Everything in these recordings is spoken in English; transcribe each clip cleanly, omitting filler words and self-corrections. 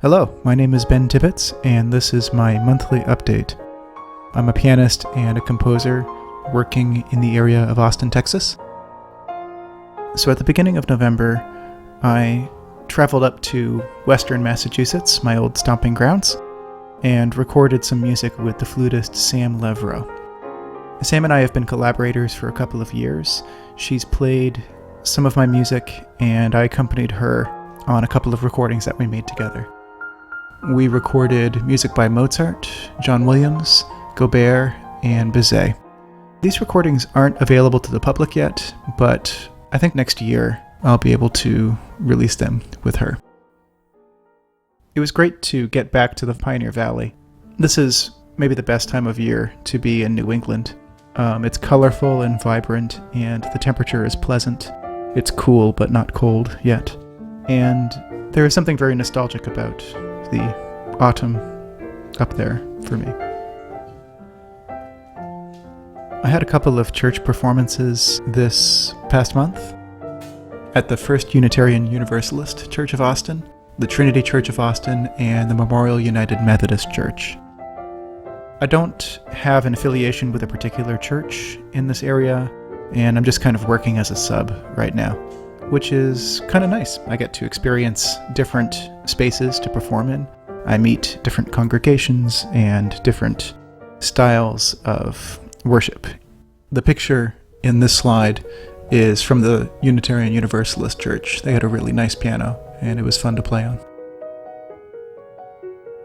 Hello, my name is Ben Tibbetts, and this is my monthly update. I'm a pianist and a composer working in the area of Austin, Texas. So at the beginning of November, I traveled up to Western Massachusetts, my old stomping grounds, and recorded some music with the flutist Sam Levrow. Sam and I have been collaborators for a couple of years. She's played some of my music, and I accompanied her on a couple of recordings that we made together. We recorded music by Mozart, John Williams, Gobert, and Bizet. These recordings aren't available to the public yet, but I think next year I'll be able to release them with her. It was great to get back to the Pioneer Valley. This is maybe the best time of year to be in New England. It's colorful and vibrant, and the temperature is pleasant. It's cool, but not cold yet. And there is something very nostalgic about the autumn up there for me. I had a couple of church performances this past month at the First Unitarian Universalist Church of Austin, the Trinity Church of Austin, and the Memorial United Methodist Church. I don't have an affiliation with a particular church in this area, and I'm just kind of working as a sub right now, which is kind of nice. I get to experience different spaces to perform in. I meet different congregations and different styles of worship. The picture in this slide is from the Unitarian Universalist Church. They had a really nice piano, and it was fun to play on.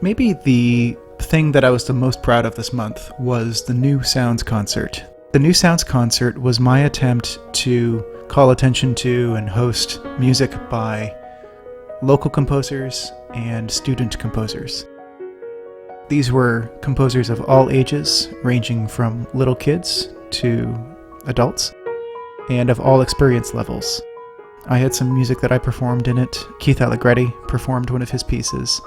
Maybe the thing that I was the most proud of this month was the New Sounds concert. The New Sounds concert was my attempt to call attention to and host music by local composers and student composers. These were composers of all ages, ranging from little kids to adults, and of all experience levels. I had some music that I performed in it. Keith Allegretti performed one of his pieces.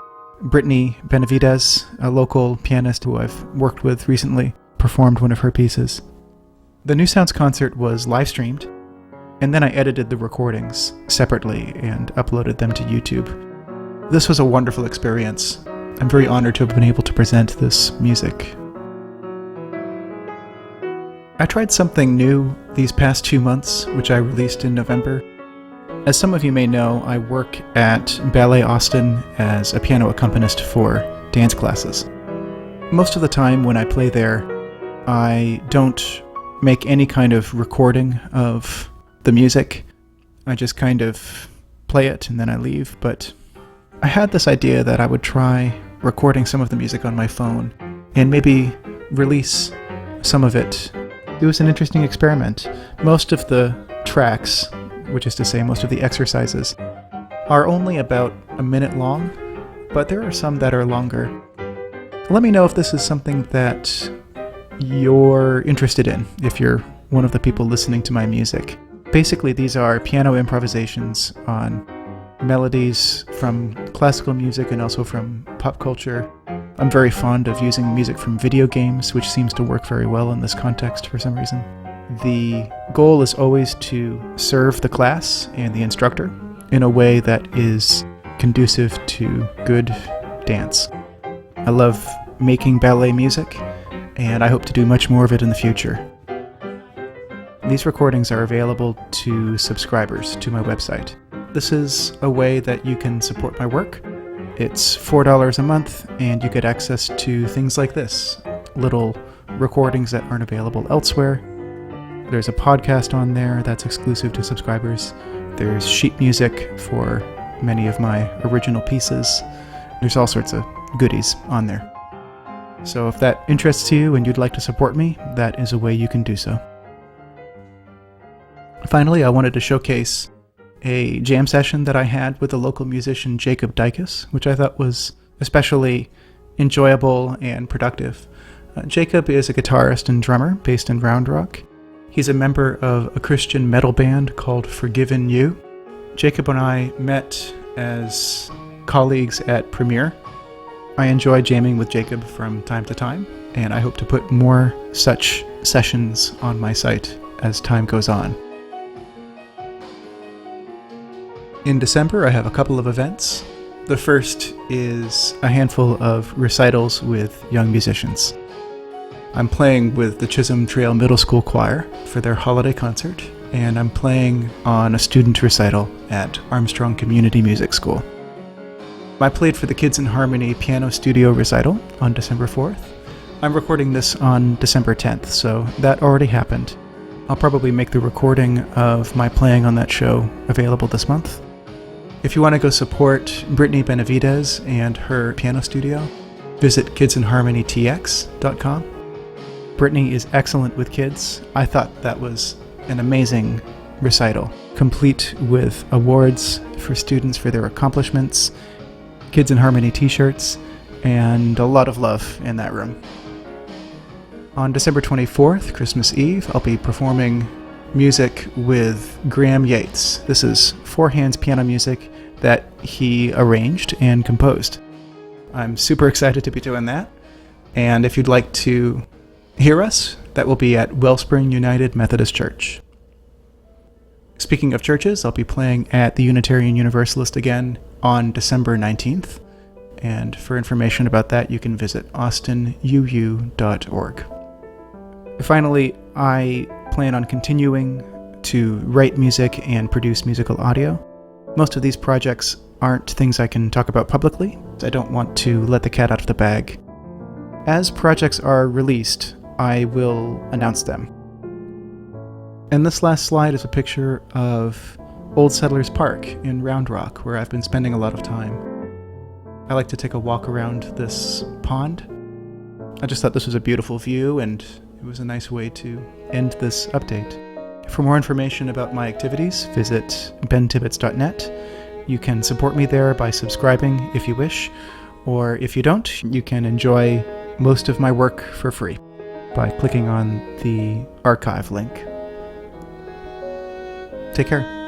Brittany Benavidez, a local pianist who I've worked with recently, performed one of her pieces. The New Sounds concert was live-streamed, and then I edited the recordings separately and uploaded them to YouTube. This was a wonderful experience. I'm very honored to have been able to present this music. I tried something new these past 2 months, which I released in November. As some of you may know, I work at Ballet Austin as a piano accompanist for dance classes. Most of the time when I play there, I don't make any kind of recording of the music. I just kind of play it and then I leave, but I had this idea that I would try recording some of the music on my phone and maybe release some of it. It was an interesting experiment. Most of the tracks, which is to say most of the exercises, are only about a minute long, but there are some that are longer. Let me know if this is something that you're interested in, if you're one of the people listening to my music. Basically, these are piano improvisations on melodies from classical music and also from pop culture. I'm very fond of using music from video games, which seems to work very well in this context for some reason. The goal is always to serve the class and the instructor in a way that is conducive to good dance. I love making ballet music, and I hope to do much more of it in the future. These recordings are available to subscribers to my website. This is a way that you can support my work. It's $4 a month, and you get access to things like this, little recordings that aren't available elsewhere. There's a podcast on there that's exclusive to subscribers. There's sheet music for many of my original pieces. There's all sorts of goodies on there. So if that interests you and you'd like to support me, that is a way you can do so. Finally, I wanted to showcase a jam session that I had with the local musician Jacob Dycus, which I thought was especially enjoyable and productive. Jacob is a guitarist and drummer based in Round Rock. He's a member of a Christian metal band called Forgiven You. Jacob and I met as colleagues at Premiere. I enjoy jamming with Jacob from time to time, and I hope to put more such sessions on my site as time goes on. In December, I have a couple of events. The first is a handful of recitals with young musicians. I'm playing with the Chisholm Trail Middle School Choir for their holiday concert, and I'm playing on a student recital at Armstrong Community Music School. I played for the Kids in Harmony Piano Studio recital on December 4th. I'm recording this on December 10th, so that already happened. I'll probably make the recording of my playing on that show available this month. If you want to go support Brittany Benavidez and her piano studio, visit kidsinharmonytx.com. Brittany is excellent with kids. I thought that was an amazing recital, complete with awards for students for their accomplishments, Kids in Harmony t-shirts, and a lot of love in that room. On December 24th, Christmas Eve, I'll be performing music with Graham Yates. This is four-hands piano music that he arranged and composed. I'm super excited to be doing that, and if you'd like to hear us, that will be at Wellspring United Methodist Church. Speaking of churches, I'll be playing at the Unitarian Universalist again on December 19th, and for information about that, you can visit austinuu.org. Finally, I plan on continuing to write music and produce musical audio. Most of these projects aren't things I can talk about publicly. I don't want to let the cat out of the bag. As projects are released, I will announce them. And this last slide is a picture of Old Settlers Park in Round Rock, where I've been spending a lot of time. I like to take a walk around this pond. I just thought this was a beautiful view, and it was a nice way to end this update. For more information about my activities, visit bentibbets.net. You can support me there by subscribing if you wish, or if you don't, you can enjoy most of my work for free by clicking on the archive link. Take care.